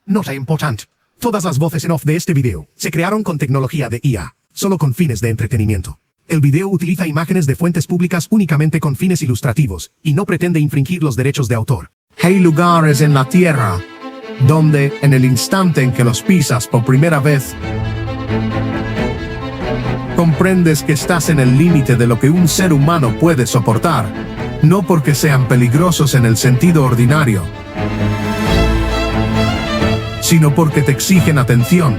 Nota importante. Todas las voces en off de este video se crearon con tecnología de IA, solo con fines de entretenimiento. El video utiliza imágenes de fuentes públicas únicamente con fines ilustrativos y no pretende infringir los derechos de autor. Hay lugares en la Tierra donde, en el instante en que los pisas por primera vez, comprendes que estás en el límite de lo que un ser humano puede soportar, no porque sean peligrosos en el sentido ordinario, sino porque te exigen atención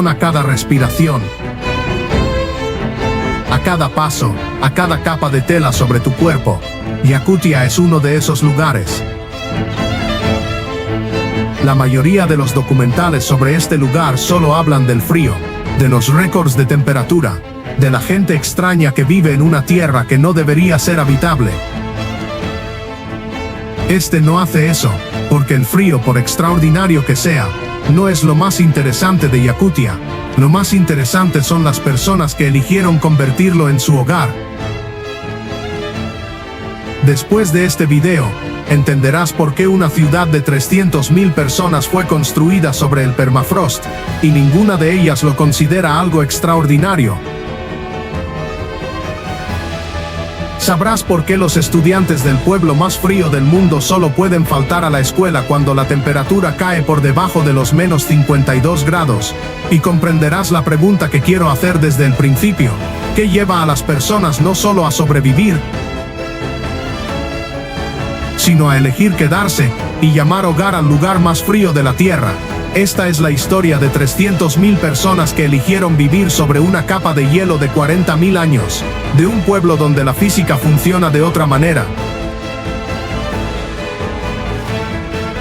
a cada respiración, a cada paso, a cada capa de tela sobre tu cuerpo. Yakutia es uno de esos lugares. La mayoría de los documentales sobre este lugar solo hablan del frío, de los récords de temperatura, de la gente extraña que vive en una tierra que no debería ser habitable. Este no hace eso, porque el frío, por extraordinario que sea, no es lo más interesante de Yakutia. Lo más interesante son las personas que eligieron convertirlo en su hogar. Después de este video, entenderás por qué una ciudad de 300.000 personas fue construida sobre el permafrost, y ninguna de ellas lo considera algo extraordinario. Sabrás por qué los estudiantes del pueblo más frío del mundo solo pueden faltar a la escuela cuando la temperatura cae por debajo de los menos 52 grados, y comprenderás la pregunta que quiero hacer desde el principio: ¿qué lleva a las personas no solo a sobrevivir, sino a elegir quedarse y llamar hogar al lugar más frío de la Tierra? Esta es la historia de 300.000 personas que eligieron vivir sobre una capa de hielo de 40.000 años, de un pueblo donde la física funciona de otra manera,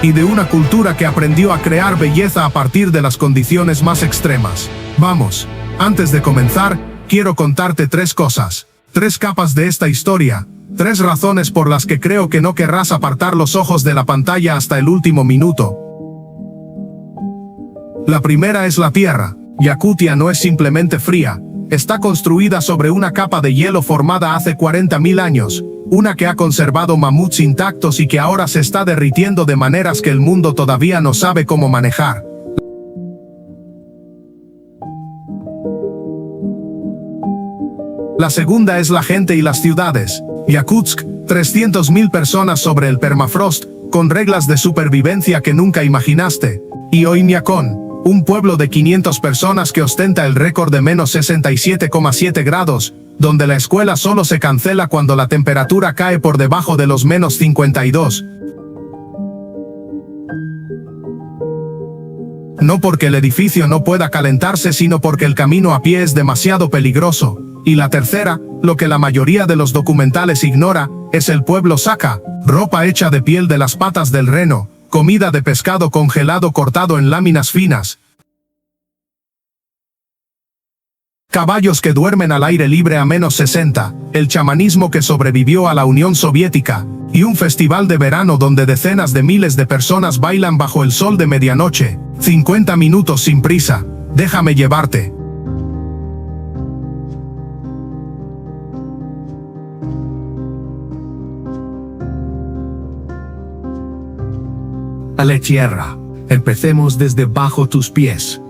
y de una cultura que aprendió a crear belleza a partir de las condiciones más extremas. Vamos, antes de comenzar, quiero contarte 3 cosas, 3 capas de esta historia, 3 razones por las que creo que no querrás apartar los ojos de la pantalla hasta el último minuto. La primera es la Tierra. Yakutia no es simplemente fría, está construida sobre una capa de hielo formada hace 40.000 años, una que ha conservado mamuts intactos y que ahora se está derritiendo de maneras que el mundo todavía no sabe cómo manejar. La segunda es la gente y las ciudades. Yakutsk, 300.000 personas sobre el permafrost, con reglas de supervivencia que nunca imaginaste. Y Oymyakon, un pueblo de 500 personas que ostenta el récord de menos 67,7 grados, donde la escuela solo se cancela cuando la temperatura cae por debajo de los menos 52. No porque el edificio no pueda calentarse, sino porque el camino a pie es demasiado peligroso. Y la tercera, lo que la mayoría de los documentales ignora, es el pueblo Saka, ropa hecha de piel de las patas del reno, comida de pescado congelado cortado en láminas finas, caballos que duermen al aire libre a menos 60, el chamanismo que sobrevivió a la Unión Soviética, y un festival de verano donde decenas de miles de personas bailan bajo el sol de medianoche. 50 minutos sin prisa, déjame llevarte. A la tierra. Empecemos desde bajo tus pies.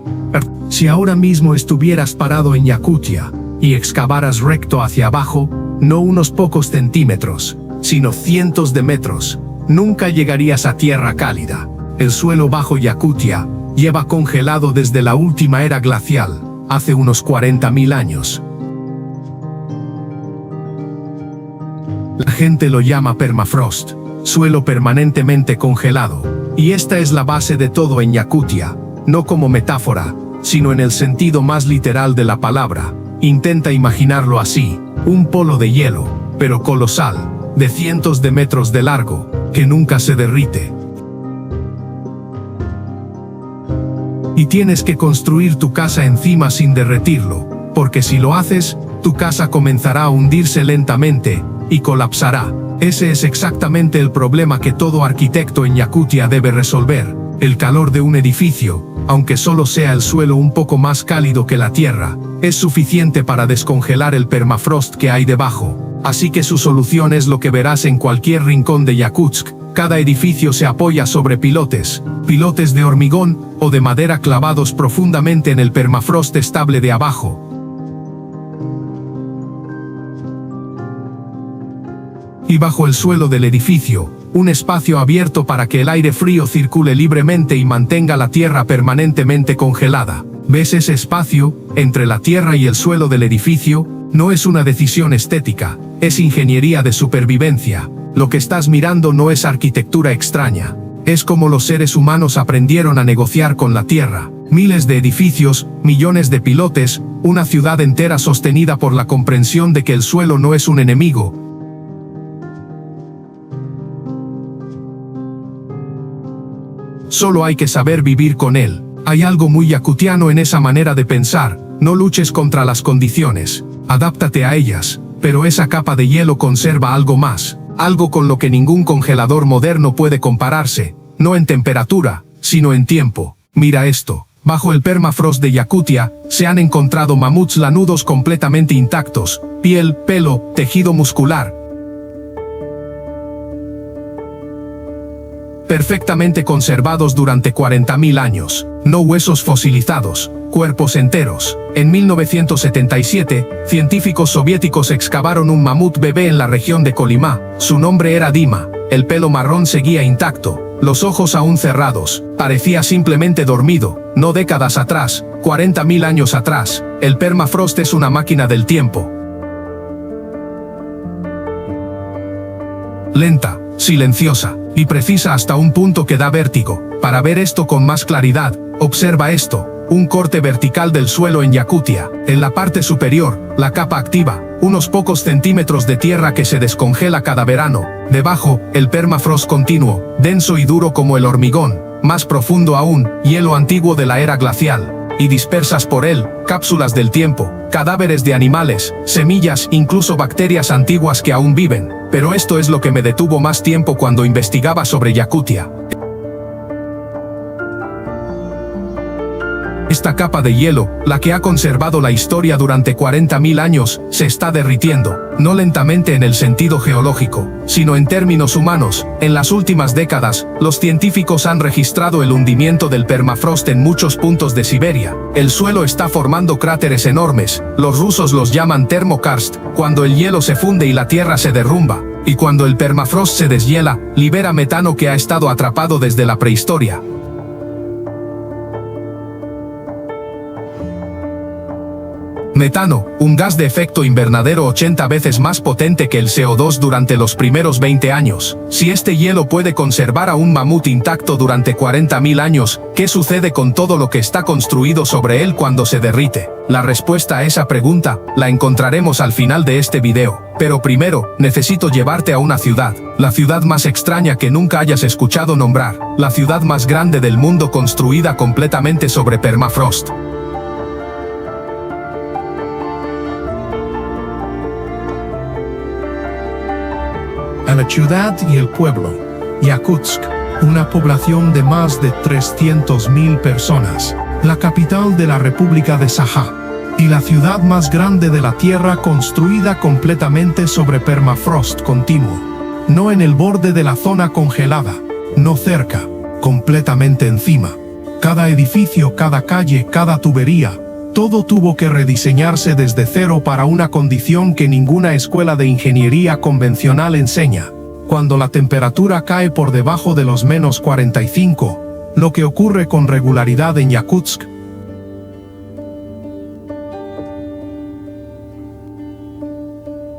Si ahora mismo estuvieras parado en Yakutia y excavaras recto hacia abajo, no unos pocos centímetros, sino cientos de metros, nunca llegarías a tierra cálida. El suelo bajo Yakutia lleva congelado desde la última era glacial, hace unos 40.000 años. La gente lo llama permafrost, suelo permanentemente congelado. Y esta es la base de todo en Yakutia, no como metáfora, sino en el sentido más literal de la palabra. Intenta imaginarlo así: un polo de hielo, pero colosal, de cientos de metros de largo, que nunca se derrite. Y tienes que construir tu casa encima sin derretirlo, porque si lo haces, tu casa comenzará a hundirse lentamente, y colapsará. Ese es exactamente el problema que todo arquitecto en Yakutia debe resolver. El calor de un edificio, aunque solo sea el suelo un poco más cálido que la tierra, es suficiente para descongelar el permafrost que hay debajo. Así que su solución es lo que verás en cualquier rincón de Yakutsk, Cada edificio se apoya sobre pilotes de hormigón o de madera clavados profundamente en el permafrost estable de abajo. Y bajo el suelo del edificio, un espacio abierto para que el aire frío circule libremente y mantenga la tierra permanentemente congelada. ¿Ves ese espacio entre la tierra y el suelo del edificio? No es una decisión estética, es ingeniería de supervivencia. Lo que estás mirando no es arquitectura extraña. Es como los seres humanos aprendieron a negociar con la tierra. Miles de edificios, millones de pilotes, una ciudad entera sostenida por la comprensión de que el suelo no es un enemigo. Solo hay que saber vivir con él. Hay algo muy yakutiano en esa manera de pensar. No luches contra las condiciones. Adáptate a ellas. Pero esa capa de hielo conserva algo más. Algo con lo que ningún congelador moderno puede compararse. No en temperatura, sino en tiempo. Mira esto. Bajo el permafrost de Yakutia, se han encontrado mamuts lanudos completamente intactos. Piel, pelo, tejido muscular. Perfectamente conservados durante 40.000 años. No huesos fosilizados, cuerpos enteros. En 1977, científicos soviéticos excavaron un mamut bebé en la región de Kolyma. Su nombre era Dima. El pelo marrón seguía intacto, los ojos aún cerrados. Parecía simplemente dormido. No décadas atrás, 40.000 años atrás. El permafrost es una máquina del tiempo. Lenta, silenciosa y precisa hasta un punto que da vértigo. Para ver esto con más claridad, observa esto. Un corte vertical del suelo en Yakutia. En la parte superior, la capa activa, unos pocos centímetros de tierra que se descongela cada verano. Debajo, el permafrost continuo, denso y duro como el hormigón. Más profundo aún, hielo antiguo de la era glacial. Y dispersas por él, cápsulas del tiempo, cadáveres de animales, semillas, incluso bacterias antiguas que aún viven. Pero esto es lo que me detuvo más tiempo cuando investigaba sobre Yakutia. Esta capa de hielo, la que ha conservado la historia durante 40.000 años, se está derritiendo, no lentamente en el sentido geológico, sino en términos humanos. En las últimas décadas, los científicos han registrado el hundimiento del permafrost en muchos puntos de Siberia. El suelo está formando cráteres enormes, los rusos los llaman termokarst, cuando el hielo se funde y la tierra se derrumba. Y cuando el permafrost se deshiela, libera metano que ha estado atrapado desde la prehistoria. Metano, un gas de efecto invernadero 80 veces más potente que el CO2 durante los primeros 20 años. Si este hielo puede conservar a un mamut intacto durante 40.000 años, ¿qué sucede con todo lo que está construido sobre él cuando se derrite? La respuesta a esa pregunta la encontraremos al final de este video. Pero primero, necesito llevarte a una ciudad. La ciudad más extraña que nunca hayas escuchado nombrar. La ciudad más grande del mundo construida completamente sobre permafrost. A la ciudad y el pueblo. Yakutsk, una población de más de 300.000 personas. La capital de la República de Sajá. Y la ciudad más grande de la Tierra construida completamente sobre permafrost continuo. No en el borde de la zona congelada, no cerca, completamente encima. Cada edificio, cada calle, cada tubería, todo tuvo que rediseñarse desde cero para una condición que ninguna escuela de ingeniería convencional enseña. Cuando la temperatura cae por debajo de los -45, lo que ocurre con regularidad en Yakutsk,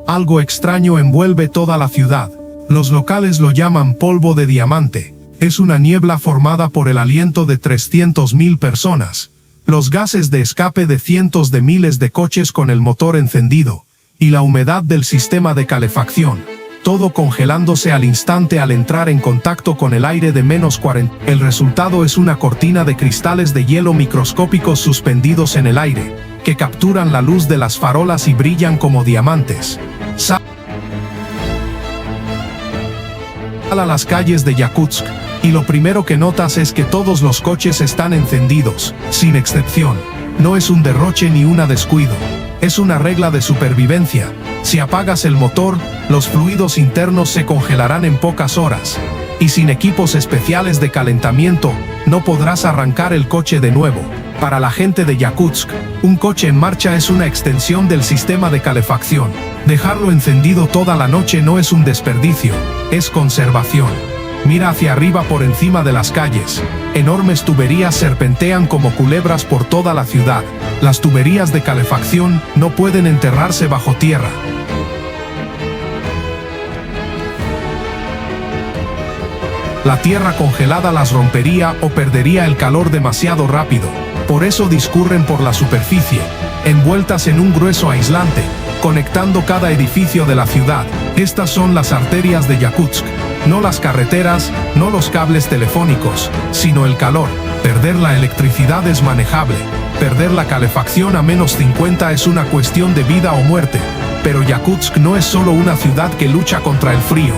algo extraño envuelve toda la ciudad. Los locales lo llaman polvo de diamante. Es una niebla formada por el aliento de 300.000 personas, los gases de escape de cientos de miles de coches con el motor encendido, y la humedad del sistema de calefacción, todo congelándose al instante al entrar en contacto con el aire de -40. El resultado es una cortina de cristales de hielo microscópicos suspendidos en el aire, que capturan la luz de las farolas y brillan como diamantes. Sal a las calles de Yakutsk, y lo primero que notas es que todos los coches están encendidos, sin excepción. No es un derroche ni un descuido. Es una regla de supervivencia. Si apagas el motor, los fluidos internos se congelarán en pocas horas. y sin equipos especiales de calentamiento, no podrás arrancar el coche de nuevo. Para la gente de Yakutsk, un coche en marcha es una extensión del sistema de calefacción. Dejarlo encendido toda la noche no es un desperdicio, es conservación. Mira hacia arriba por encima de las calles. Enormes tuberías serpentean como culebras por toda la ciudad. Las tuberías de calefacción no pueden enterrarse bajo tierra. La tierra congelada las rompería o perdería el calor demasiado rápido. Por eso discurren por la superficie, envueltas en un grueso aislante, conectando cada edificio de la ciudad. Estas son las arterias de Yakutsk. No las carreteras, no los cables telefónicos, sino el calor. Perder la electricidad es manejable. Perder la calefacción a -50 es una cuestión de vida o muerte. Pero Yakutsk no es solo una ciudad que lucha contra el frío.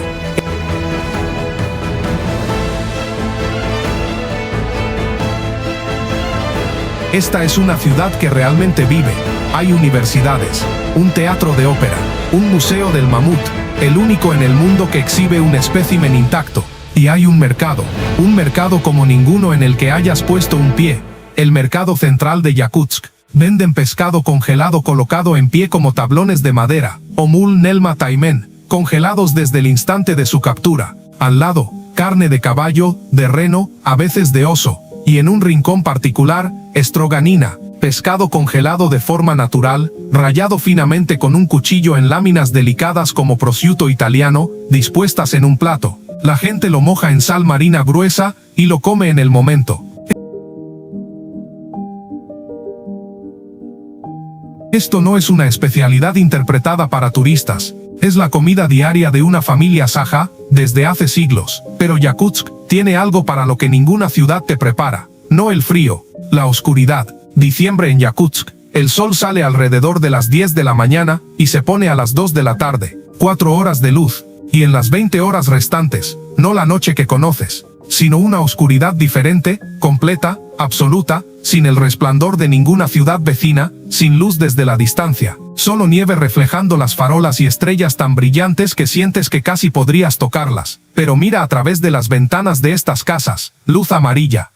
Esta es una ciudad que realmente vive. Hay universidades, un teatro de ópera, un museo del mamut, el único en el mundo que exhibe un espécimen intacto. Y hay un mercado como ninguno en el que hayas puesto un pie. El mercado central de Yakutsk. Venden pescado congelado colocado en pie como tablones de madera, o mul nelma taimen, congelados desde el instante de su captura. Al lado, carne de caballo, de reno, a veces de oso. Y en un rincón particular, estroganina, pescado congelado de forma natural, rallado finamente con un cuchillo en láminas delicadas como prosciutto italiano, dispuestas en un plato. La gente lo moja en sal marina gruesa y lo come en el momento. Esto no es una especialidad interpretada para turistas. Es la comida diaria de una familia saja, desde hace siglos. Pero Yakutsk tiene algo para lo que ninguna ciudad te prepara. No el frío, la oscuridad. Diciembre en Yakutsk, el sol sale alrededor de las 10 de la mañana y se pone a las 2 de la tarde. 4 horas de luz. Y en las 20 horas restantes, no la noche que conoces, sino una oscuridad diferente, completa, absoluta, sin el resplandor de ninguna ciudad vecina, sin luz desde la distancia, solo nieve reflejando las farolas y estrellas tan brillantes que sientes que casi podrías tocarlas. Pero mira a través de las ventanas de estas casas, luz amarilla.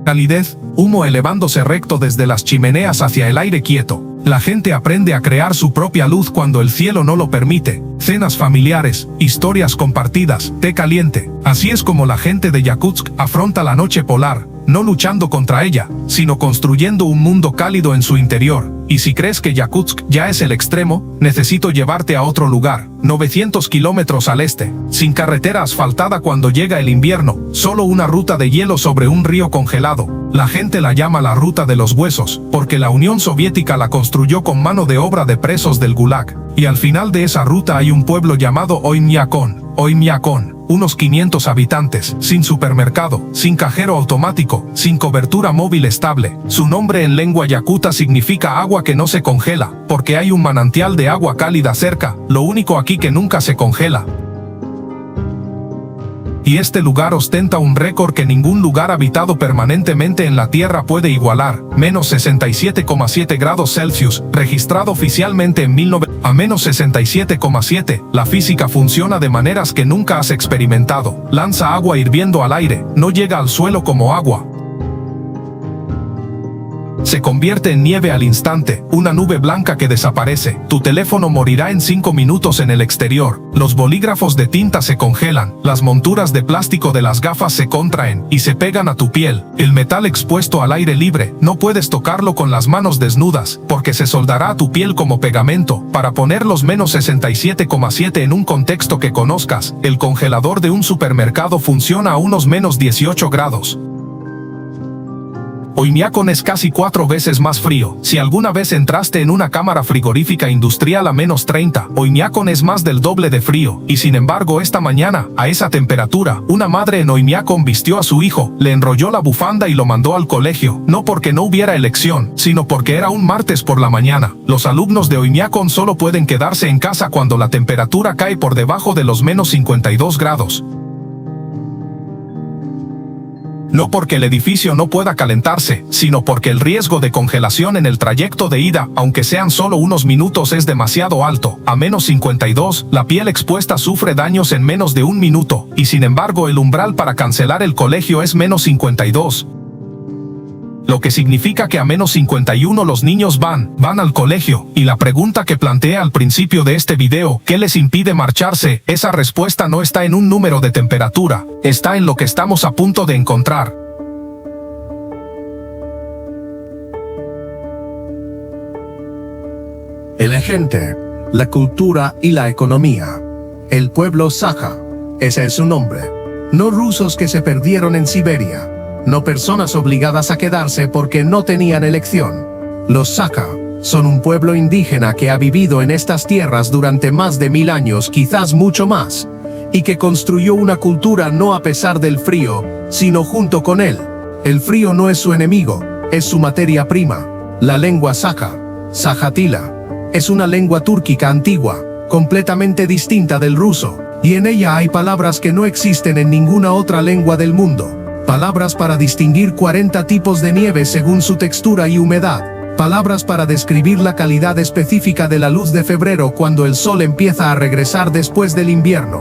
Calidez, humo elevándose recto desde las chimeneas hacia el aire quieto. La gente aprende a crear su propia luz cuando el cielo no lo permite. Cenas familiares, historias compartidas, té caliente. Así es como la gente de Yakutsk afronta la noche polar, no luchando contra ella, sino construyendo un mundo cálido en su interior. Y si crees que Yakutsk ya es el extremo, necesito llevarte a otro lugar, 900 kilómetros al este, sin carretera asfaltada cuando llega el invierno, solo una ruta de hielo sobre un río congelado. La gente la llama la ruta de los huesos, porque la Unión Soviética la construyó con mano de obra de presos del Gulag. Y al final de esa ruta hay un pueblo llamado Oymyakon, unos 500 habitantes, sin supermercado, sin cajero automático, sin cobertura móvil estable. Su nombre en lengua yakuta significa agua que no se congela, porque hay un manantial de agua cálida cerca, lo único aquí que nunca se congela. Y este lugar ostenta un récord que ningún lugar habitado permanentemente en la Tierra puede igualar, -67,7 grados Celsius, registrado oficialmente en 1900. A -67,7, la física funciona de maneras que nunca has experimentado. Lanza agua hirviendo al aire, no llega al suelo como agua. Se convierte en nieve al instante, una nube blanca que desaparece. Tu teléfono morirá en 5 minutos en el exterior. Los bolígrafos de tinta se congelan, las monturas de plástico de las gafas se contraen y se pegan a tu piel. El metal expuesto al aire libre, no puedes tocarlo con las manos desnudas, porque se soldará a tu piel como pegamento. Para poner los -67,7 en un contexto que conozcas, el congelador de un supermercado funciona a unos -18 grados. Oymyakon es casi 4 veces más frío. Si alguna vez entraste en una cámara frigorífica industrial a -30, Oymyakon es más del doble de frío. Y sin embargo esta mañana, a esa temperatura, una madre en Oymyakon vistió a su hijo, le enrolló la bufanda y lo mandó al colegio, no porque no hubiera elección, sino porque era un martes por la mañana. Los alumnos de Oymyakon solo pueden quedarse en casa cuando la temperatura cae por debajo de los -52 grados. no porque el edificio no pueda calentarse, sino porque el riesgo de congelación en el trayecto de ida, aunque sean solo unos minutos, es demasiado alto. A -52, la piel expuesta sufre daños en menos de un minuto, y sin embargo el umbral para cancelar el colegio es -52. Lo que significa que a -51 los niños van al colegio, y la pregunta que planteé al principio de este video, ¿qué les impide marcharse? Esa respuesta no está en un número de temperatura, está en lo que estamos a punto de encontrar. El agente, la cultura y la economía. El pueblo Saja, ese es su nombre. No rusos que se perdieron en Siberia. No personas obligadas a quedarse porque no tenían elección. Los Saja son un pueblo indígena que ha vivido en estas tierras durante más de 1000 años, quizás mucho más, y que construyó una cultura no a pesar del frío, sino junto con él. El frío no es su enemigo, es su materia prima. La lengua Saja, Sajatila, es una lengua túrquica antigua, completamente distinta del ruso, y en ella hay palabras que no existen en ninguna otra lengua del mundo. Palabras para distinguir 40 tipos de nieve según su textura y humedad. Palabras para describir la calidad específica de la luz de febrero cuando el sol empieza a regresar después del invierno.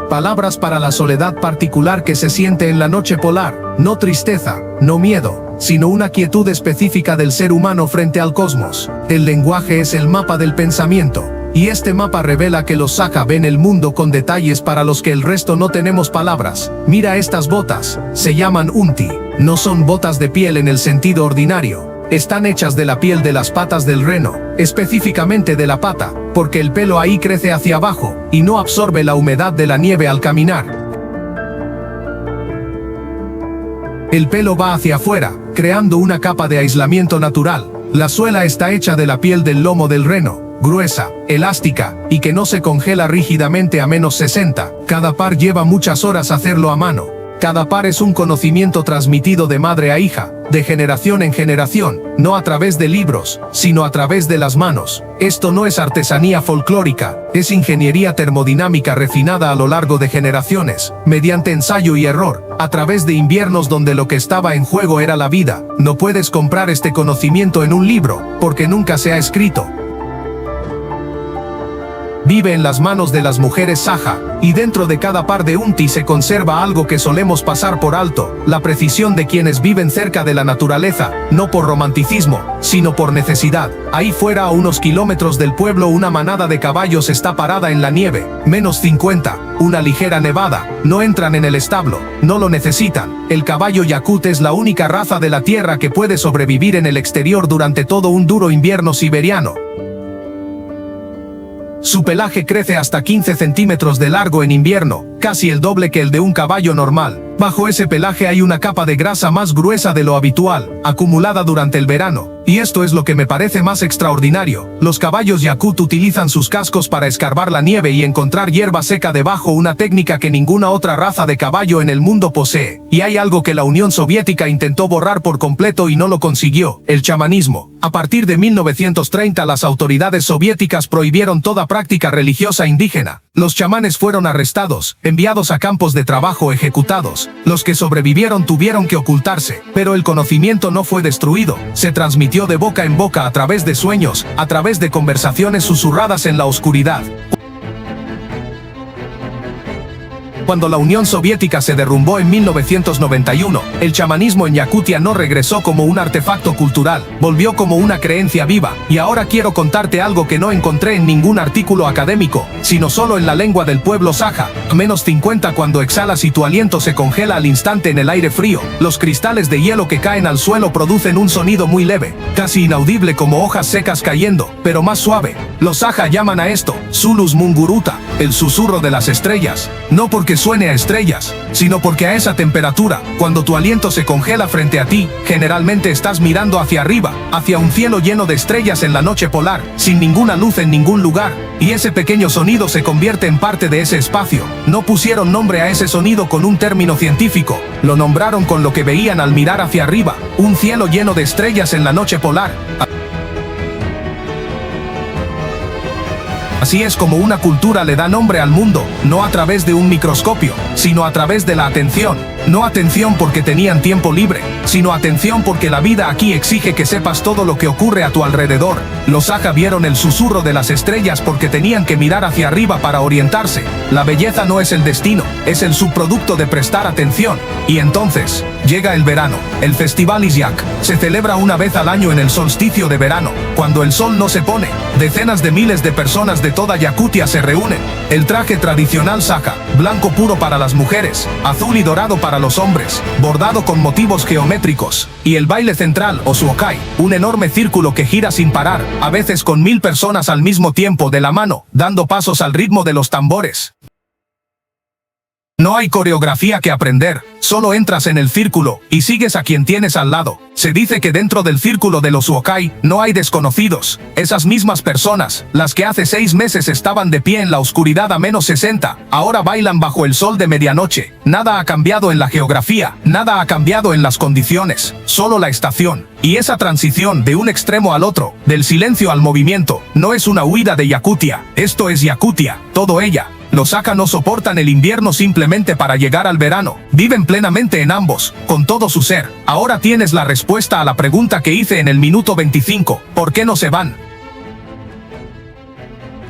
Palabras para la soledad particular que se siente en la noche polar. No tristeza, no miedo, sino una quietud específica del ser humano frente al cosmos. El lenguaje es el mapa del pensamiento. Y este mapa revela que los Saja ven el mundo con detalles para los que el resto no tenemos palabras. Mira estas botas, se llaman unti. No son botas de piel en el sentido ordinario. Están hechas de la piel de las patas del reno, específicamente de la pata, porque el pelo ahí crece hacia abajo, y no absorbe la humedad de la nieve al caminar. El pelo va hacia afuera, creando una capa de aislamiento natural. La suela está hecha de la piel del lomo del reno, gruesa, elástica, y que no se congela rígidamente a -60. Cada par lleva muchas horas hacerlo a mano. Cada par es un conocimiento transmitido de madre a hija, de generación en generación, no a través de libros, sino a través de las manos. Esto no es artesanía folclórica, es ingeniería termodinámica refinada a lo largo de generaciones, mediante ensayo y error, a través de inviernos donde lo que estaba en juego era la vida. No puedes comprar este conocimiento en un libro, porque nunca se ha escrito. Vive en las manos de las mujeres Saja, y dentro de cada par de unti se conserva algo que solemos pasar por alto, la precisión de quienes viven cerca de la naturaleza, no por romanticismo, sino por necesidad. Ahí fuera a unos kilómetros del pueblo una manada de caballos está parada en la nieve, -50, una ligera nevada, no entran en el establo, no lo necesitan. El caballo yakut es la única raza de la tierra que puede sobrevivir en el exterior durante todo un duro invierno siberiano. Su pelaje crece hasta 15 centímetros de largo en invierno, casi el doble que el de un caballo normal. Bajo ese pelaje hay una capa de grasa más gruesa de lo habitual, acumulada durante el verano. Y esto es lo que me parece más extraordinario. Los caballos yakut utilizan sus cascos para escarbar la nieve y encontrar hierba seca debajo, una técnica que ninguna otra raza de caballo en el mundo posee. Y hay algo que la Unión Soviética intentó borrar por completo y no lo consiguió: el chamanismo. A partir de 1930 las autoridades soviéticas prohibieron toda práctica religiosa indígena. Los chamanes fueron arrestados, enviados a campos de trabajo, ejecutados. Los que sobrevivieron tuvieron que ocultarse, pero el conocimiento no fue destruido, se transmitió de boca en boca a través de sueños, a través de conversaciones susurradas en la oscuridad. Cuando la Unión Soviética se derrumbó en 1991, el chamanismo en Yakutia no regresó como un artefacto cultural, volvió como una creencia viva. Y ahora quiero contarte algo que no encontré en ningún artículo académico, sino solo en la lengua del pueblo Saja. -50 cuando exhalas y tu aliento se congela al instante en el aire frío. Los cristales de hielo que caen al suelo producen un sonido muy leve, casi inaudible como hojas secas cayendo, pero más suave. Los Saja llaman a esto Sulus Munguruta, el susurro de las estrellas. No porque suene a estrellas, sino porque a esa temperatura, cuando tu aliento se congela frente a ti, generalmente estás mirando hacia arriba, hacia un cielo lleno de estrellas en la noche polar, sin ninguna luz en ningún lugar, y ese pequeño sonido se convierte en parte de ese espacio. No pusieron nombre a ese sonido con un término científico, lo nombraron con lo que veían al mirar hacia arriba, un cielo lleno de estrellas en la noche polar. Así es como una cultura le da nombre al mundo, no a través de un microscopio, sino a través de la atención. No atención porque tenían tiempo libre, sino atención porque la vida aquí exige que sepas todo lo que ocurre a tu alrededor. Los Saja vieron el susurro de las estrellas porque tenían que mirar hacia arriba para orientarse. La belleza no es el destino, es el subproducto de prestar atención. Y entonces, llega el verano. El Festival Izyak se celebra una vez al año en el solsticio de verano, cuando el sol no se pone. Decenas de miles de personas de toda Yakutia se reúnen. El traje tradicional Saja, blanco puro para las mujeres, azul y dorado para los hombres, bordado con motivos geométricos. Y el baile central, o suokai, un enorme círculo que gira sin parar, a veces con 1000 personas al mismo tiempo de la mano, dando pasos al ritmo de los tambores. No hay coreografía que aprender, solo entras en el círculo y sigues a quien tienes al lado. Se dice que dentro del círculo de los uokai no hay desconocidos. Esas mismas personas, las que hace 6 meses estaban de pie en la oscuridad a -60, ahora bailan bajo el sol de medianoche. Nada ha cambiado en la geografía, nada ha cambiado en las condiciones, solo la estación. Y esa transición de un extremo al otro, del silencio al movimiento, no es una huida de Yakutia, esto es Yakutia, todo ella. Los Saja no soportan el invierno simplemente para llegar al verano. Viven plenamente en ambos, con todo su ser. Ahora tienes la respuesta a la pregunta que hice en el minuto 25. ¿Por qué no se van?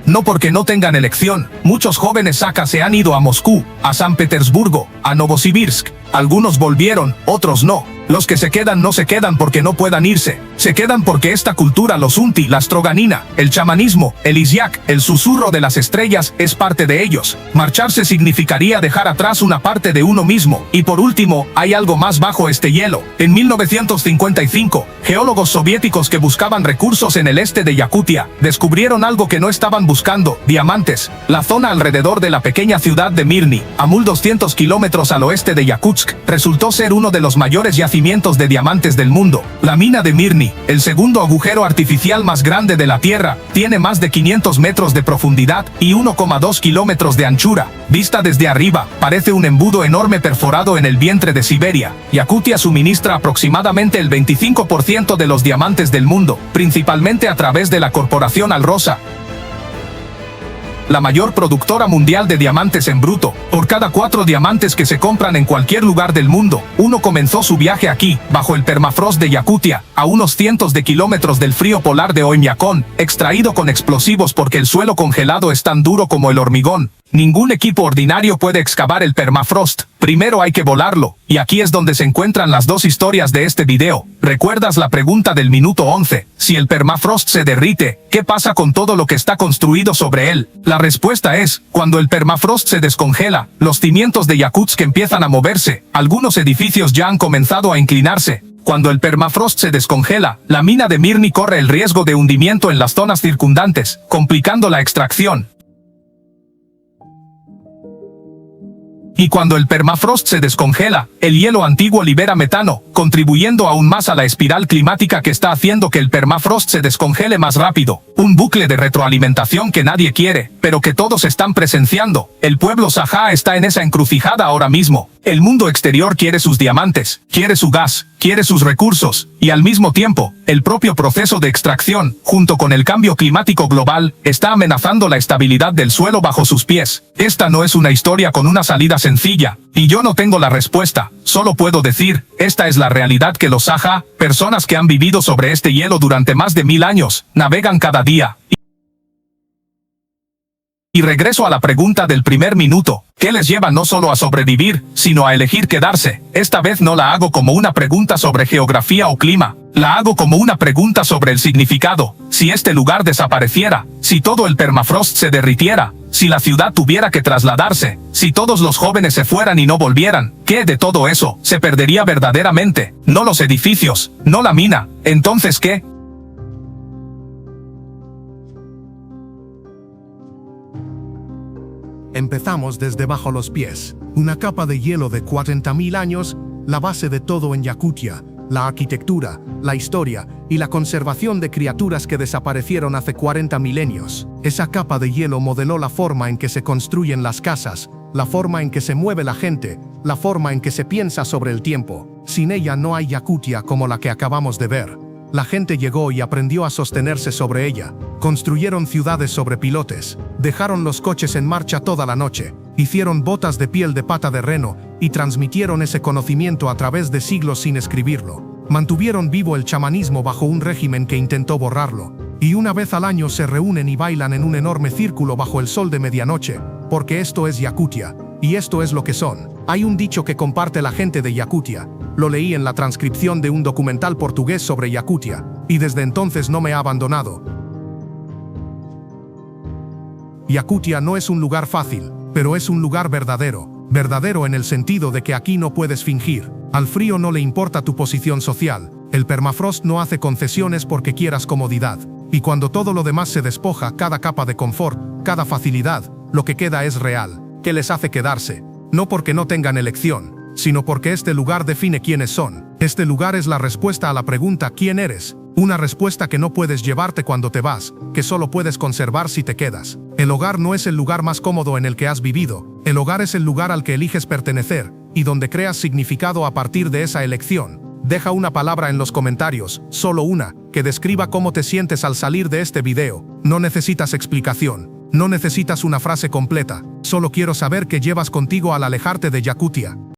No porque no tengan elección. Muchos jóvenes Saja se han ido a Moscú, a San Petersburgo, a Novosibirsk. Algunos volvieron, otros no. Los que se quedan no se quedan porque no puedan irse. Se quedan porque esta cultura, los Unti, la Stroganina, el chamanismo, el Izyak, el susurro de las estrellas, es parte de ellos. Marcharse significaría dejar atrás una parte de uno mismo. Y por último, hay algo más bajo este hielo. En 1955, geólogos soviéticos que buscaban recursos en el este de Yakutia, descubrieron algo que no estaban buscando, diamantes. La zona alrededor de la pequeña ciudad de Mirny, a 1200 kilómetros al oeste de Yakutsk, resultó ser uno de los mayores yacimientos de diamantes del mundo. La mina de Mirny, el segundo agujero artificial más grande de la Tierra, tiene más de 500 metros de profundidad y 1,2 kilómetros de anchura. Vista desde arriba, parece un embudo enorme perforado en el vientre de Siberia. Yakutia suministra aproximadamente el 25% de los diamantes del mundo, principalmente a través de la corporación Alrosa, la mayor productora mundial de diamantes en bruto. Por cada 4 diamantes que se compran en cualquier lugar del mundo, uno comenzó su viaje aquí, bajo el permafrost de Yakutia, a unos cientos de kilómetros del frío polar de Oymyakon, extraído con explosivos porque el suelo congelado es tan duro como el hormigón. Ningún equipo ordinario puede excavar el permafrost, primero hay que volarlo, y aquí es donde se encuentran las dos historias de este video. ¿Recuerdas la pregunta del minuto 11? Si el permafrost se derrite, ¿qué pasa con todo lo que está construido sobre él? La respuesta es, cuando el permafrost se descongela, los cimientos de Yakutsk empiezan a moverse, algunos edificios ya han comenzado a inclinarse. Cuando el permafrost se descongela, la mina de Mirny corre el riesgo de hundimiento en las zonas circundantes, complicando la extracción. Y cuando el permafrost se descongela, el hielo antiguo libera metano, contribuyendo aún más a la espiral climática que está haciendo que el permafrost se descongele más rápido. Un bucle de retroalimentación que nadie quiere, pero que todos están presenciando. El pueblo Saja está en esa encrucijada ahora mismo. El mundo exterior quiere sus diamantes, quiere su gas, quiere sus recursos, y al mismo tiempo, el propio proceso de extracción, junto con el cambio climático global, está amenazando la estabilidad del suelo bajo sus pies. Esta no es una historia con una salida sencilla, y yo no tengo la respuesta, solo puedo decir, esta es la realidad que los Saja, personas que han vivido sobre este hielo durante más de 1000 años, navegan cada día. Y regreso a la pregunta del primer minuto, ¿qué les lleva no solo a sobrevivir, sino a elegir quedarse? Esta vez no la hago como una pregunta sobre geografía o clima, la hago como una pregunta sobre el significado. Si este lugar desapareciera, si todo el permafrost se derritiera, si la ciudad tuviera que trasladarse, si todos los jóvenes se fueran y no volvieran, ¿qué de todo eso se perdería verdaderamente? No los edificios, no la mina, ¿entonces qué? Empezamos desde bajo los pies. Una capa de hielo de 40.000 años, la base de todo en Yakutia, la arquitectura, la historia y la conservación de criaturas que desaparecieron hace 40 milenios. Esa capa de hielo modeló la forma en que se construyen las casas, la forma en que se mueve la gente, la forma en que se piensa sobre el tiempo. Sin ella no hay Yakutia como la que acabamos de ver. La gente llegó y aprendió a sostenerse sobre ella. Construyeron ciudades sobre pilotes. Dejaron los coches en marcha toda la noche. Hicieron botas de piel de pata de reno y transmitieron ese conocimiento a través de siglos sin escribirlo. Mantuvieron vivo el chamanismo bajo un régimen que intentó borrarlo. Y una vez al año se reúnen y bailan en un enorme círculo bajo el sol de medianoche, porque esto es Yakutia, y esto es lo que son. Hay un dicho que comparte la gente de Yakutia. Lo leí en la transcripción de un documental portugués sobre Yakutia, y desde entonces no me ha abandonado. Yakutia no es un lugar fácil, pero es un lugar verdadero. Verdadero en el sentido de que aquí no puedes fingir. Al frío no le importa tu posición social. El permafrost no hace concesiones porque quieras comodidad. Y cuando todo lo demás se despoja, cada capa de confort, cada facilidad, lo que queda es real. ¿Qué les hace quedarse? No porque no tengan elección, sino porque este lugar define quiénes son. Este lugar es la respuesta a la pregunta ¿quién eres? Una respuesta que no puedes llevarte cuando te vas, que solo puedes conservar si te quedas. El hogar no es el lugar más cómodo en el que has vivido. El hogar es el lugar al que eliges pertenecer, y donde creas significado a partir de esa elección. Deja una palabra en los comentarios, solo una, que describa cómo te sientes al salir de este video. No necesitas explicación. No necesitas una frase completa. Solo quiero saber qué llevas contigo al alejarte de Yakutia.